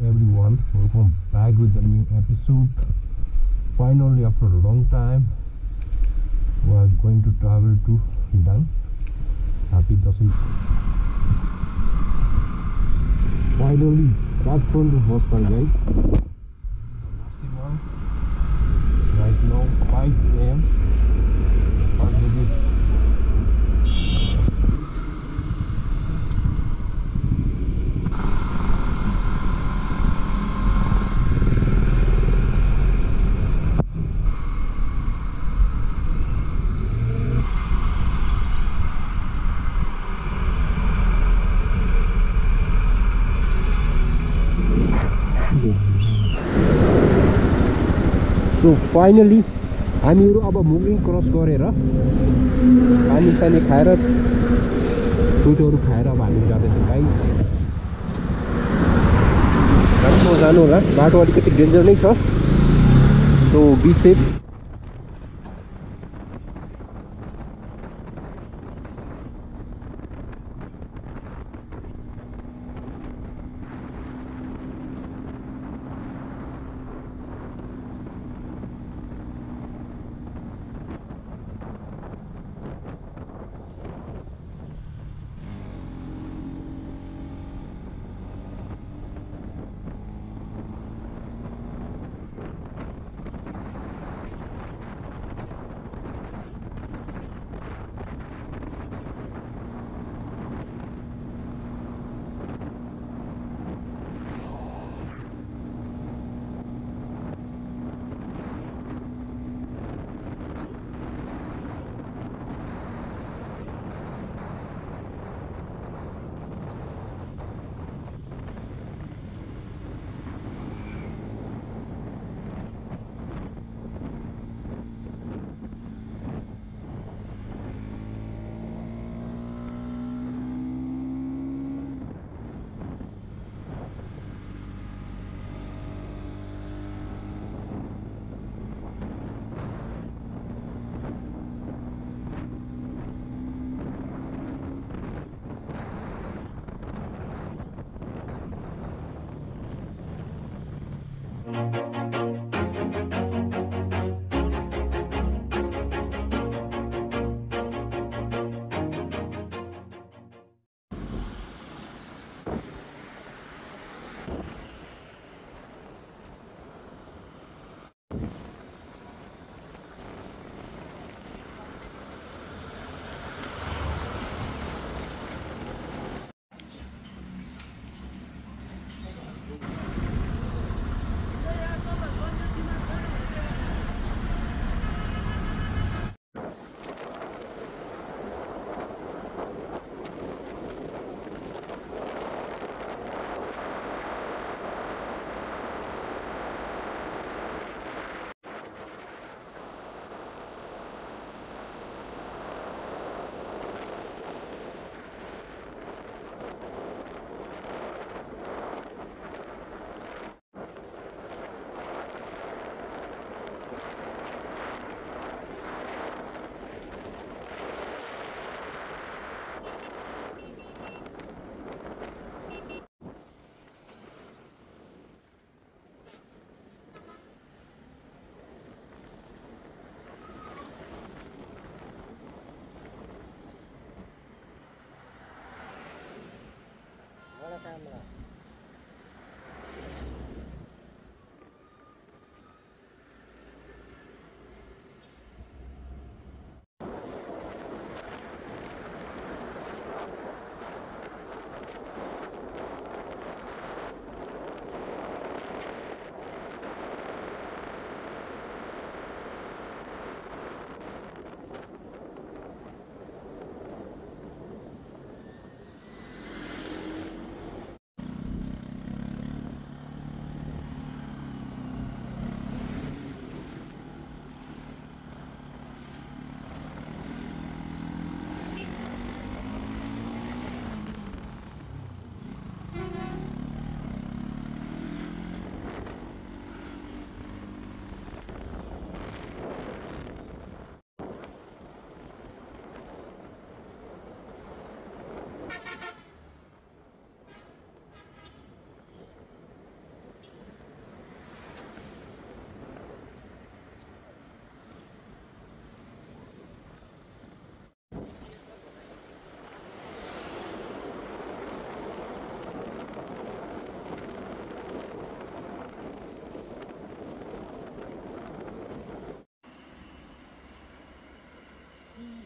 everyone, welcome back with a new episode. Finally, after a long time, we are going to travel to Dang. Happy Dasai. Finally, that's going to hostel, guys. Right now, 5 a.m. So finally, हामीहरु अब moving cross गरेर पानी सानी खाएर फ्रुटहरु खाएर अब हामी जाँदैछौँ guys. राम्रो जानु होला, बाटो अलिकति डेन्जर नै छ, सो बी सेफ।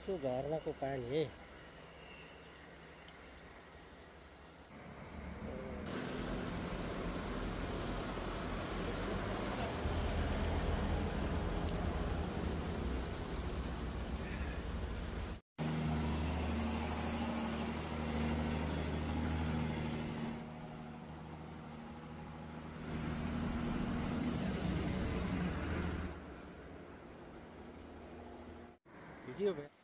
चिसो झरनाको पानी भिडियो भयो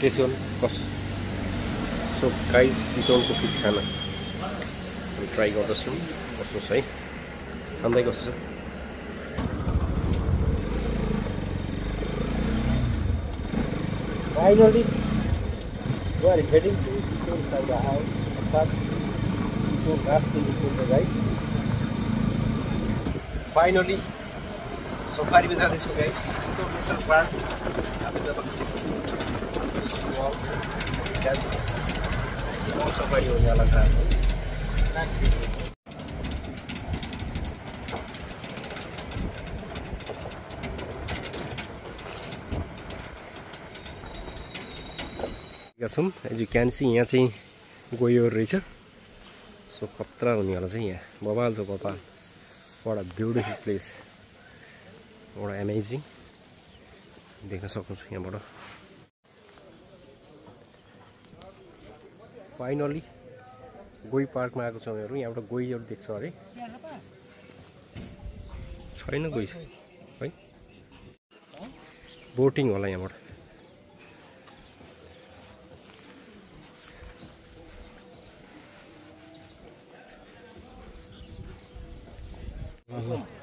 टेस्ट गर्नु सो गाइस चितवनको फिस खाना ट्राई गर्दैछौँ बस्नुहोस् है अन्दै कस्तो छ Finally, we are heading to Chitor Saga House, अर्थात् Chitor राष्ट्रिय निकुञ्ज गाइस फाइनली सफारीमा जाँदैछु गाइस चितवन नेसनल पार्क हामी जब सफारी हुनेवाला छ छौँ एज यु क्यान सी यहाँ चाहिँ गयो रहेछ सो खतरा हुनेवाला छ यहाँ बबाल छ बबाल एउटा ब्युटिफुल प्लेस एउटा एमेजिङ देख्न सक्नुहुन्छ यहाँबाट फाइनली गोही पार्कमा आएको छौँ हामीहरू यहाँबाट गोहीहरू देख्छ अरे छैन गोही है बोटिङ होला यहाँबाट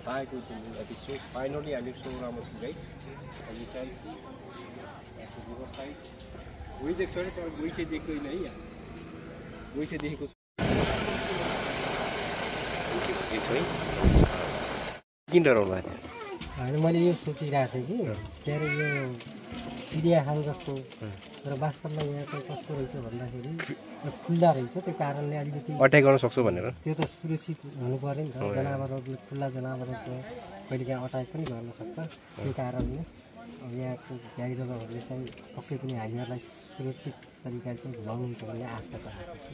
Back with the new episode. Finally, I'm so Ramos, guys. As you can see, at the riverside. We देख सकते हैं गोई से देखो ही नहीं है गोई से देखो ये सही किन डराउनु भएको थियो अनि मैले यो सोचिरहेको थिएँ कि तेरो यो चिडियाखाना जस्तो तर वास्तवमा यहाँ चाहिँ कस्तो रहेछ भन्दाखेरि खुल्ला रहेछ त्यो कारणले अलिकति अट्याक गर्न सक्छौ भनेर त्यो त सुरक्षित हुनु पर्यो नि त जनावरहरूले खुल्ला जनावरको कहिलेकाहीँ अट्याक पनि गर्न सक्छ त्यो कारणले अब यहाँको गाइडरहरूले चाहिँ पक्कै पनि हामीहरूलाई सुरक्षित तरिकाले चाहिँ घुमाउनुहुन्छ भन्ने आशा राखेको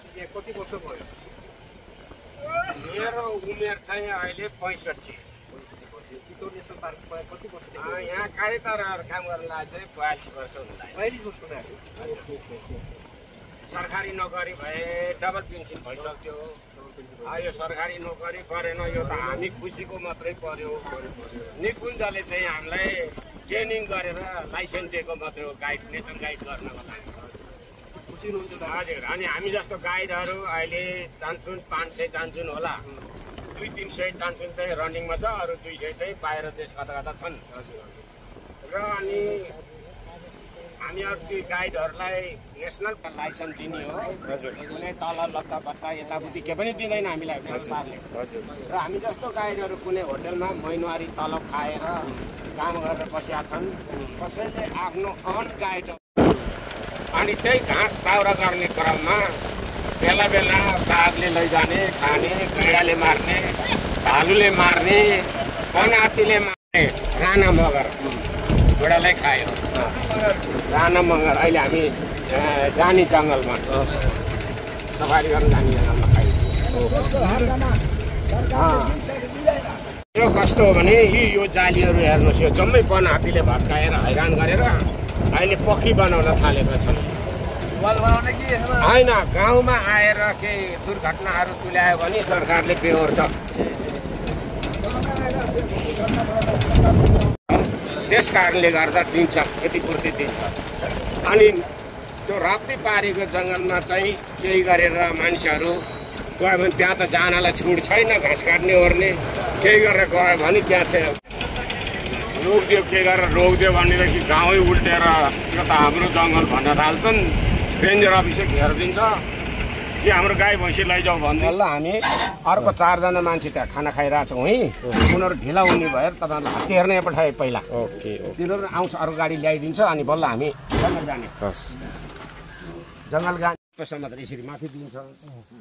छु कति वर्ष भयो मेरो उमेर चाहिँ अहिले 65 चितवन नेसनल पार्कमा कति वर्ष यहाँ कार्यकर्ताहरू काम गर्नलाई चाहिँ 42 वर्ष हुँदैन 42 वर्ष हुँदैन सरकारी नोकरी भए डबल पेन्सन भइसक्यो यो सरकारी नोकरी गरेन यो त हामी खुसीको मात्रै पर्यो निकुञ्जले चाहिँ हामीलाई ट्रेनिङ गरेर लाइसेन्स दिएको मात्रै हो गाइड नेचर गाइड गर्नको लागि खुसी हुनुहुन्छ हजुर अनि हामी जस्तो गाइडहरू अहिले जान्छौँ 500 जान्छौँ होला 200-300 जान्छौँ चाहिँ रनिङमा छ अरू 200 चाहिँ बाहिर देश कता कता छन् र अनि हामीहरू ती गाइडहरूलाई नेसनल लाइसेन्स दिने हो कुनै तल लत्ता बत्ता यताउति के पनि दिँदैन हामीलाई सरकारले र हामी जस्तो गाइडहरू कुनै होटलमा महिनावारी तलब खाएर काम गरेर बसेका छन् कसैले आफ्नो अन गाइड अनि त्यही घाँस दाउरा गर्ने क्रममा बेला बेला बाघले लैजाने खाने किराले मार्ने भालुले मार्ने वनहात्तीले मार्ने राणा मगर बुढालाई खायो राणा मगर अहिले हामी जाने जङ्गलमा सफारी गर्न जाने जङ्गलमा खायो यो कस्तो हो भने यो जालीहरू हेर्नुहोस् यो जम्मै वनहात्तीले भत्काएर हैरान गरेर अहिले पक्की बनाउन थालेका छन् होइन गाउँमा आएर केही दुर्घटनाहरू तुल्यायो भने सरकारले बेहोर्छ त्यस कारणले गर्दा दिन्छ क्षतिपूर्ति दिन्छ अनि त्यो राप्ती पारेको जङ्गलमा चाहिँ केही गरेर मानिसहरू गयो भने त्यहाँ त जानलाई छुट छैन घाँस काट्ने ओर्ने केही गरेर गयो भने त्यहाँ चाहिँ रोकिदियो के गरेर रोकिदियो भनेदेखि गाउँै उल्टेर यो त हाम्रो जङ्गल भन्न थाल्छन् रेन्जर अफिसले घेरिदिन्छ कि हाम्रो गाई भैँसी लैजाऊ भन्दै ल हामी अर्को 4 जना मान्छे त्यहाँ खाना खाइरहेछौँ है उनीहरू ढिला हुने भएर तपाईँहरूलाई हात्ती हेर्न यहाँ पठाए पहिला तिनीहरू आउँछ अर्को गाडी ल्याइदिन्छ अनि बल्ल हामी जङ्गल जाने जङ्गल गाडी समात्र यसरी माथि दिन्छ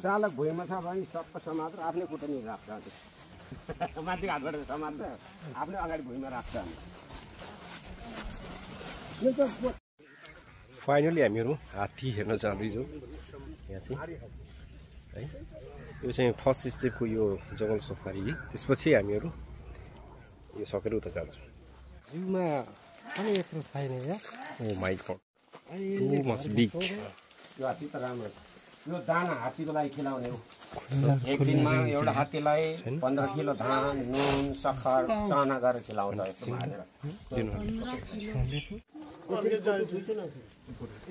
चालक भुइँमा छ भने सबको समात्र आफ्नै कुटनी राख्छ माथि हातबाट समात्र आफ्नै अगाडि भुइँमा राख्छ फाइनली हामीहरू हात्ती हेर्न जाँदैछौँ यहाँ चाहिँ है यो चाहिँ फर्स्ट स्टेपको यो जङ्गल सफारी त्यसपछि हामीहरू यो सकेर उता जान्छौँ जिउमा पनि यत्रो छैन या oh my god too much big यो हात्ती त राम्रो यो दाना हात्तीको लागि खिलाउने हो एक दिनमा एउटा हात्तीलाई 15 किलो धान नुन सक्खर चना गरेर खिलाउँछ यस्तो हालेर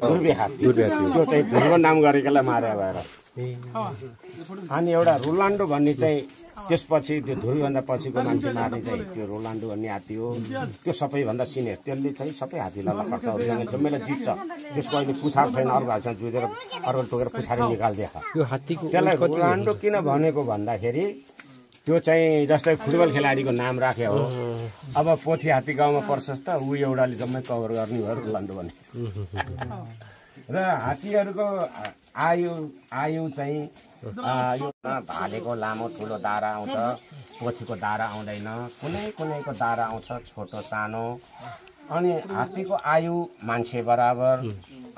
दुर्बे हात्ती त्यो चाहिँ धुर्व नाम गरेकोलाई मारे भएर अनि एउटा रोलान्डो भन्ने चाहिँ त्यसपछि त्यो धुर्वीभन्दा पछिको मान्छे मार्ने चाहिँ त्यो रोलान्डो भन्ने हात्ती हो त्यो सबैभन्दा सिनियर त्यसले चाहिँ सबै हात्तीलाई लखर्छ जम्मैलाई जित्छ त्यसको अहिले पुछार छैन अर्को हातसँग जुधेर अर्को टोकेर पुछारी निकालिदिएछ यो हात्तीको त्यसलाई रोलान्डो किन भनेको भन्दाखेरि त्यो चाहिँ जस्तै फुटबल खेलाडीको नाम राख्यो हो अब पोथी हात्ती गाउँमा पर्छ त ऊ एउटाले जम्मै कभर गर्ने भयो रोलान्डो भने र हात्तीहरूको आयु चाहिँ यो भालेको लामो ठुलो दारा आउँछ पोथीको दारा आउँदैन कुनैको दारा आउँछ छोटो सानो अनि हात्तीको आयु मान्छे बराबर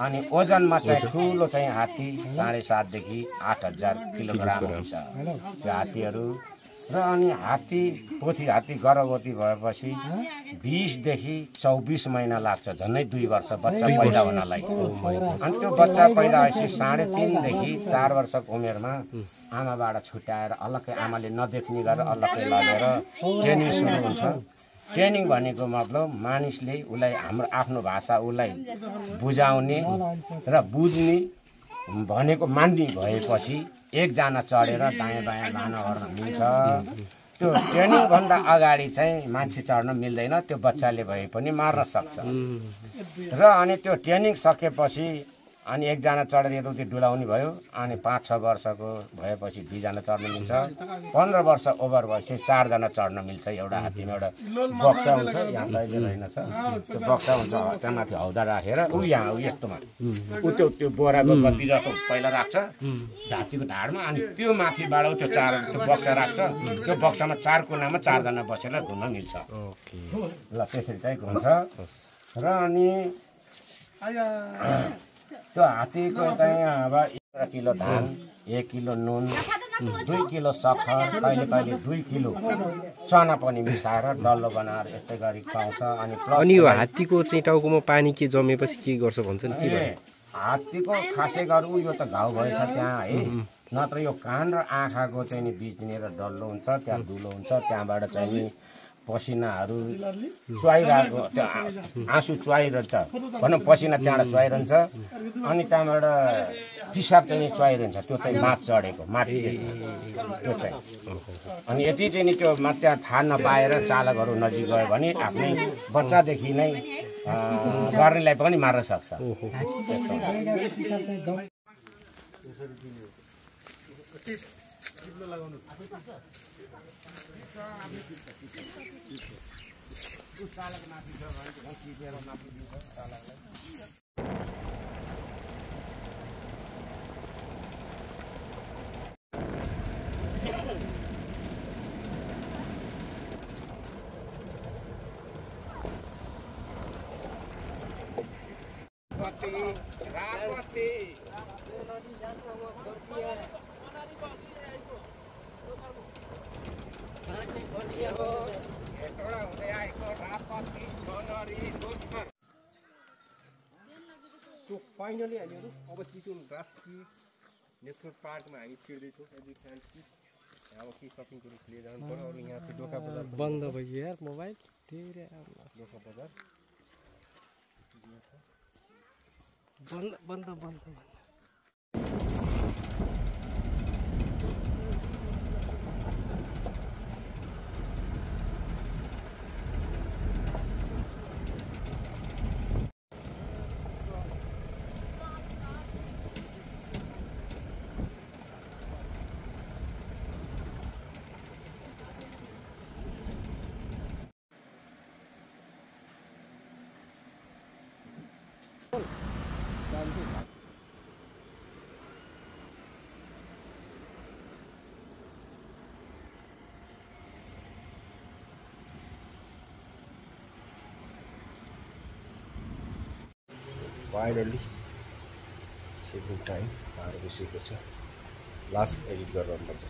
अनि ओजनमा चाहिँ ठुलो चाहिँ हात्ती 7.5 देखि 8,000 किलोग्राम हुन्छ त्यो हात्तीहरू र अनि पोथी हात्ती गर्भवती भएपछि 20 देखि 24 महिना लाग्छ झन्डै 2 वर्ष बच्चा पैदा हुनलाई अनि त्यो बच्चा पैदा भएपछि 3.5 देखि 4 वर्षको उमेरमा आमाबाट छुट्याएर अलग्गै आमाले नदेख्ने गरेर अलग्गै लगेर ट्रेनिङ सुरु हुन्छ ट्रेनिङ भनेको मतलब मानिसले उसलाई हाम्रो आफ्नो भाषा उसलाई बुझाउने र बुझ्ने भनेको मान्ने भएपछि एकजना चढेर दायाँ बायाँ लान गर्न मिल्छ त्यो ट्रेनिङ भन्दा अगाडि चाहिँ मान्छे चढ्न मिल्दैन त्यो बच्चाले भए पनि मार्न सक्छ र अनि त्यो ट्रेनिङ सकेपछि अनि एकजना चढेर यताउति डुलाउने भयो अनि 5-6 वर्षको भएपछि 2 जना चढ्न मिल्छ 15 वर्ष ओभर भएपछि 4 जना चढ्न मिल्छ एउटा हात्तीमा एउटा बक्सा हुन्छ यहाँ लैले रहेनछ त्यो बक्सा हुन्छ त्यहाँ माथि हौदा राखेर ऊ यहाँ यस्तोमा ऊ त्यो बोराको बत्ती जस्तो पहिला राख्छ हात्तीको ढाडमा अनि त्यो माथिबाट त्यो बक्सा राख्छ त्यो बक्सामा 4 कुनामा 4 जना बसेर घुम्न मिल्छ ल त्यसरी चाहिँ घुम्छ र अनि त्यो हात्तीको चाहिँ अब 1 किलो धान 1 किलो नुन 2 किलो सक्खर कहिले 2 किलो चना पनि मिसाएर डल्लो बनाएर यस्तै गरी खुवाउँछ अनि यो हात्तीको चाहिँ टाउकोमा पानी के जमेपछि के गर्छ भन्छन् के हात्तीको खासै गरौँ यो त घाउ भएछ त्यहाँ है नत्र यो कान र आँखाको चाहिँ नि बिचनिर डल्लो हुन्छ त्यहाँ धुलो हुन्छ त्यहाँबाट चाहिँ पसिनाहरू चुहाइरहेको त्यो आँसु चुहाइरहन्छ भनौँ पसिना त्यहाँबाट चुहाइरहन्छ अनि त्यहाँबाट पिसाब चाहिँ चुहाइरहन्छ त्यो चाहिँ माथ चढेको माथि त्यो चाहिँ अनि यति चाहिँ नि त्यो त्यहाँ थाहा नपाएर चालकहरू नजिक गयो भने आफ्नै बच्चादेखि नै गर्नेलाई पनि मार्न सक्छ फाइनली हामीहरू अब चितवन राष्ट्रिय नेसनल पार्कमा हामी छिर्दैछौँ एज यु क्यान सी अब के सपिङ कुरो लिएर जानु पर्यो अरू यहाँ चाहिँ डोका बजार बन्द भयो यार मोबाइल डोका बजार बन्द फाइनली सेभिङ टाइम 12 बजेको छ लास्ट एडिट गरेर पर्छ